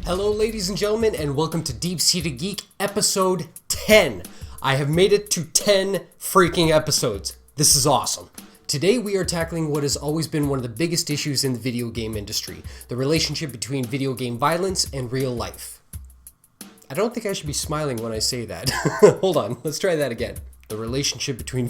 Hello ladies and gentlemen, and welcome to DeepSeededGeek episode 10. I have made it to 10 freaking episodes. This is awesome. Today we are tackling what has always been one of the biggest issues in the video game industry, the relationship between video game violence and real life. I don't think I should be smiling when I say that. Hold on, let's try that again. The relationship between...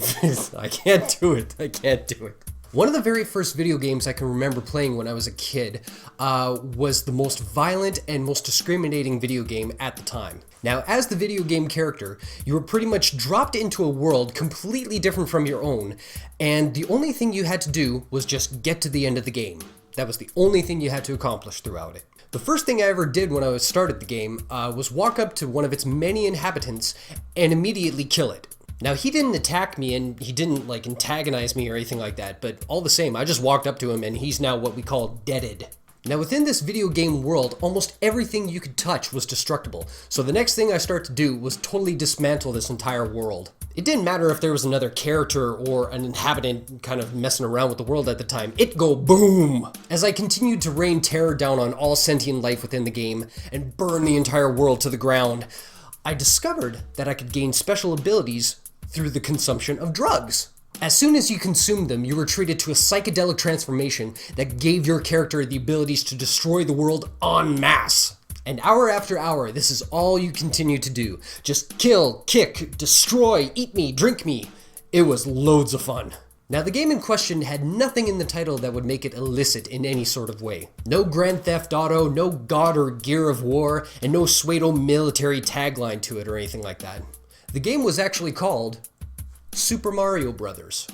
I can't do it. One of the very first video games I can remember playing when I was a kid was the most violent and most discriminating video game at the time. Now, as the video game character, you were pretty much dropped into a world completely different from your own, and the only thing you had to do was just get to the end of the game. That was the only thing you had to accomplish throughout it. The first thing I ever did when I started the game was walk up to one of its many inhabitants and immediately kill it. Now, he didn't attack me and he didn't antagonize me or anything like that, but all the same, I just walked up to him and he's now what we call deaded. Now, within this video game world, almost everything you could touch was destructible, so the next thing I started to do was totally dismantle this entire world. It didn't matter if there was another character or an inhabitant kind of messing around with the world at the time, it'd go boom! As I continued to rain terror down on all sentient life within the game and burn the entire world to the ground, I discovered that I could gain special abilities through the consumption of drugs. As soon as you consumed them, you were treated to a psychedelic transformation that gave your character the abilities to destroy the world en masse. And hour after hour, this is all you continue to do. Just kill, kick, destroy, eat me, drink me. It was loads of fun. Now, the game in question had nothing in the title that would make it illicit in any sort of way. No Grand Theft Auto, no God or Gear of War, and no SWTOR military tagline to it or anything like that. The game was actually called Super Mario Brothers.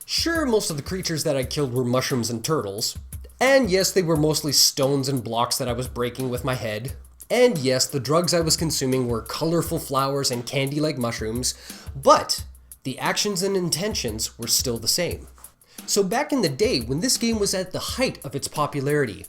Sure, most of the creatures that I killed were mushrooms and turtles. And yes, they were mostly stones and blocks that I was breaking with my head. And yes, the drugs I was consuming were colorful flowers and candy-like mushrooms. But the actions and intentions were still the same. So back in the day, when this game was at the height of its popularity,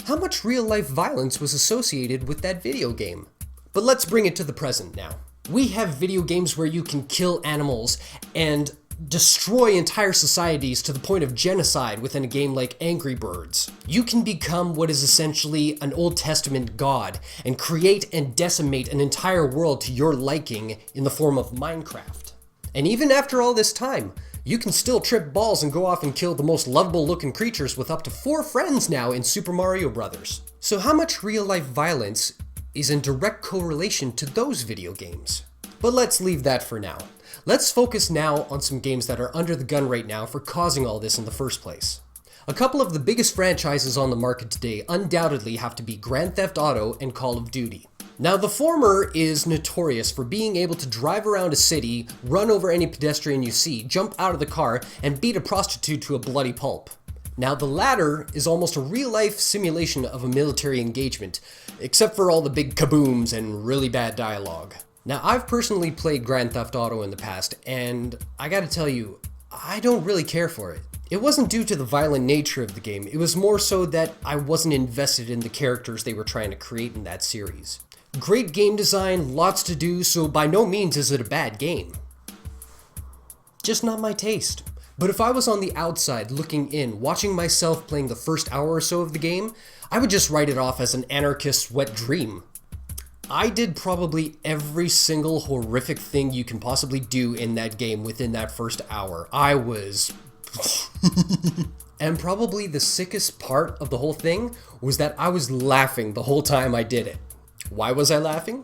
how much real-life violence was associated with that video game? But let's bring it to the present now. We have video games where you can kill animals and destroy entire societies to the point of genocide within a game like Angry Birds. You can become what is essentially an Old Testament god and create and decimate an entire world to your liking in the form of Minecraft. And even after all this time, you can still trip balls and go off and kill the most lovable looking creatures with up to 4 friends now in Super Mario Brothers. So how much real life violence is in direct correlation to those video games? But let's leave that for now. Let's focus now on some games that are under the gun right now for causing all this in the first place. A couple of the biggest franchises on the market today undoubtedly have to be Grand Theft Auto and Call of Duty. Now, the former is notorious for being able to drive around a city, run over any pedestrian you see, jump out of the car, and beat a prostitute to a bloody pulp. Now, the latter is almost a real-life simulation of a military engagement, except for all the big kabooms and really bad dialogue. Now, I've personally played Grand Theft Auto in the past, and I gotta tell you, I don't really care for it. It wasn't due to the violent nature of the game, it was more so that I wasn't invested in the characters they were trying to create in that series. Great game design, lots to do, so by no means is it a bad game. Just not my taste. But if I was on the outside looking in, watching myself playing the first hour or so of the game, I would just write it off as an anarchist's wet dream. I did probably every single horrific thing you can possibly do in that game within that first hour. I was... And probably the sickest part of the whole thing was that I was laughing the whole time I did it. Why was I laughing?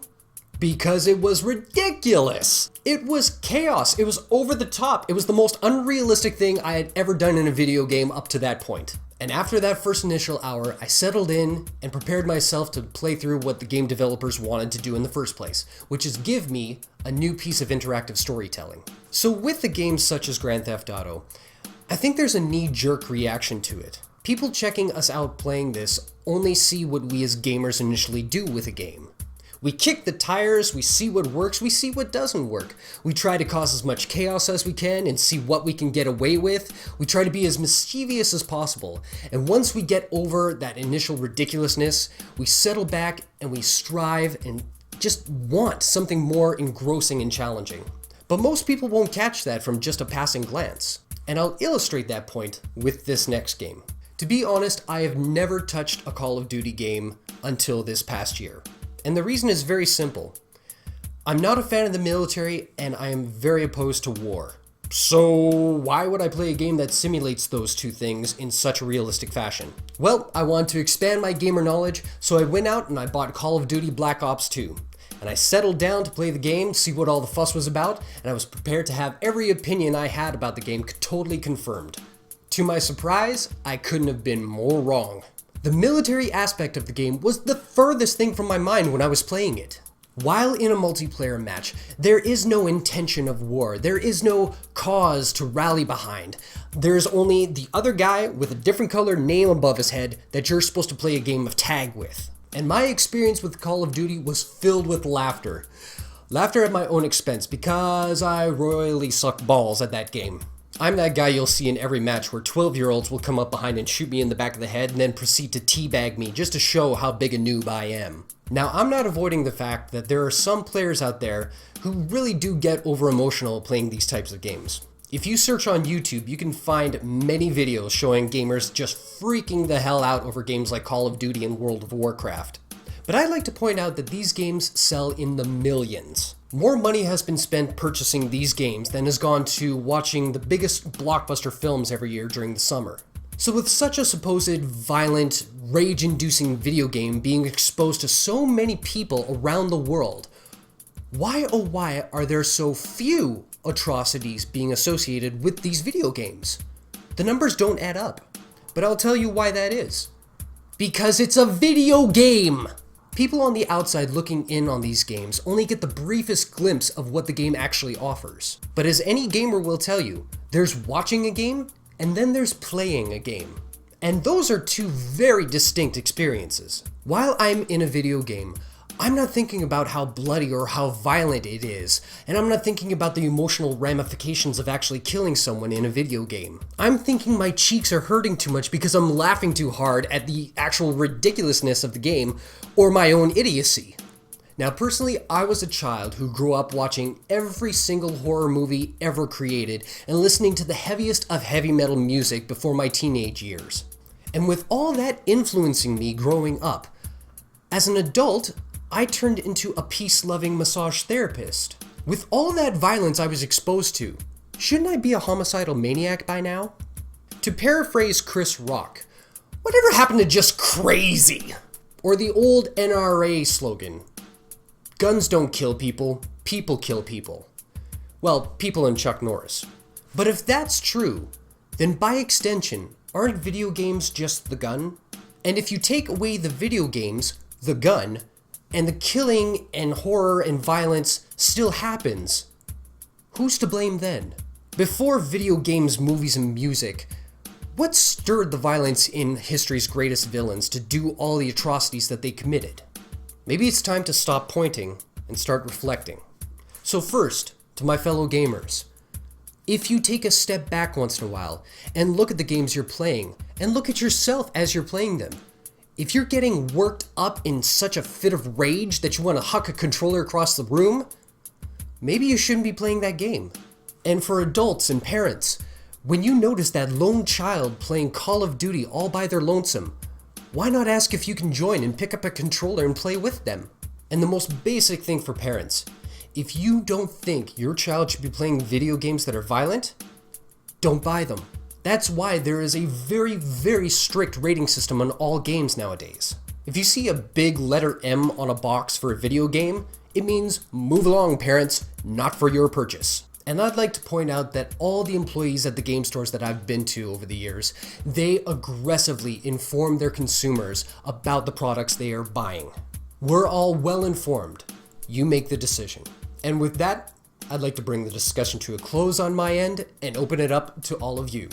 Because it was ridiculous. It was chaos. It was over the top. It was the most unrealistic thing I had ever done in a video game up to that point. And after that first initial hour, I settled in and prepared myself to play through what the game developers wanted to do in the first place, which is give me a new piece of interactive storytelling. So with the games such as Grand Theft Auto, I think there's a knee-jerk reaction to it. People checking us out playing this only see what we as gamers initially do with a game. We kick the tires, we see what works, we see what doesn't work. We try to cause as much chaos as we can and see what we can get away with. We try to be as mischievous as possible. And once we get over that initial ridiculousness, we settle back and we strive and just want something more engrossing and challenging. But most people won't catch that from just a passing glance. And I'll illustrate that point with this next game. To be honest, I have never touched a Call of Duty game until this past year. And the reason is very simple. I'm not a fan of the military, and I am very opposed to war. So why would I play a game that simulates those two things in such a realistic fashion? Well, I wanted to expand my gamer knowledge, so I went out and I bought Call of Duty Black Ops 2. And I settled down to play the game, see what all the fuss was about, and I was prepared to have every opinion I had about the game totally confirmed. To my surprise, I couldn't have been more wrong. The military aspect of the game was the furthest thing from my mind when I was playing it. While in a multiplayer match, there is no intention of war. There is no cause to rally behind. There's only the other guy with a different colored name above his head that you're supposed to play a game of tag with. And my experience with Call of Duty was filled with laughter. Laughter at my own expense because I royally suck balls at that game. I'm that guy you'll see in every match where 12-year-olds will come up behind and shoot me in the back of the head and then proceed to teabag me just to show how big a noob I am. Now, I'm not avoiding the fact that there are some players out there who really do get over-emotional playing these types of games. If you search on YouTube, you can find many videos showing gamers just freaking the hell out over games like Call of Duty and World of Warcraft. But I'd like to point out that these games sell in the millions. More money has been spent purchasing these games than has gone to watching the biggest blockbuster films every year during the summer. So with such a supposed violent, rage-inducing video game being exposed to so many people around the world, why oh why are there so few atrocities being associated with these video games? The numbers don't add up, but I'll tell you why that is. Because it's a video game! People on the outside looking in on these games only get the briefest glimpse of what the game actually offers. But as any gamer will tell you, there's watching a game, and then there's playing a game. And those are two very distinct experiences. While I'm in a video game, I'm not thinking about how bloody or how violent it is, and I'm not thinking about the emotional ramifications of actually killing someone in a video game. I'm thinking my cheeks are hurting too much because I'm laughing too hard at the actual ridiculousness of the game or my own idiocy. Now personally, I was a child who grew up watching every single horror movie ever created and listening to the heaviest of heavy metal music before my teenage years. And with all that influencing me growing up, as an adult, I turned into a peace-loving massage therapist. With all that violence I was exposed to, shouldn't I be a homicidal maniac by now? To paraphrase Chris Rock, whatever happened to just crazy? Or the old NRA slogan, guns don't kill people, people kill people. Well, people and Chuck Norris. But if that's true, then by extension, aren't video games just the gun? And if you take away the video games, the gun, and the killing and horror and violence still happens, who's to blame then? Before video games, movies, and music, what stirred the violence in history's greatest villains to do all the atrocities that they committed? Maybe it's time to stop pointing and start reflecting. So first, to my fellow gamers, if you take a step back once in a while and look at the games you're playing and look at yourself as you're playing them, if you're getting worked up in such a fit of rage that you want to huck a controller across the room, maybe you shouldn't be playing that game. And for adults and parents, when you notice that lone child playing Call of Duty all by their lonesome, why not ask if you can join and pick up a controller and play with them? And the most basic thing for parents, if you don't think your child should be playing video games that are violent, don't buy them. That's why there is a very, very strict rating system on all games nowadays. If you see a big letter M on a box for a video game, it means move along, parents, not for your purchase. And I'd like to point out that all the employees at the game stores that I've been to over the years, they aggressively inform their consumers about the products they are buying. We're all well informed. You make the decision. And with that, I'd like to bring the discussion to a close on my end and open it up to all of you.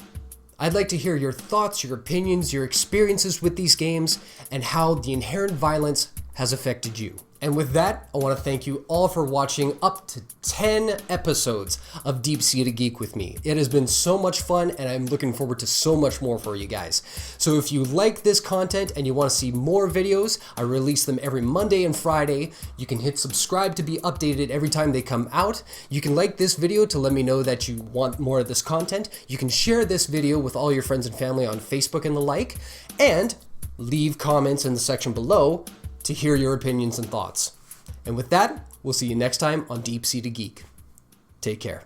I'd like to hear your thoughts, your opinions, your experiences with these games, and how the inherent violence has affected you. And with that, I want to thank you all for watching up to 10 episodes of Deep Seated Geek with me. It has been so much fun, and I'm looking forward to so much more for you guys. So if you like this content and you want to see more videos, I release them every Monday and Friday. You can hit subscribe to be updated every time they come out. You can like this video to let me know that you want more of this content. You can share this video with all your friends and family on Facebook and the like, and leave comments in the section below to hear your opinions and thoughts. And with that, we'll see you next time on Deep Seated Geek. Take care.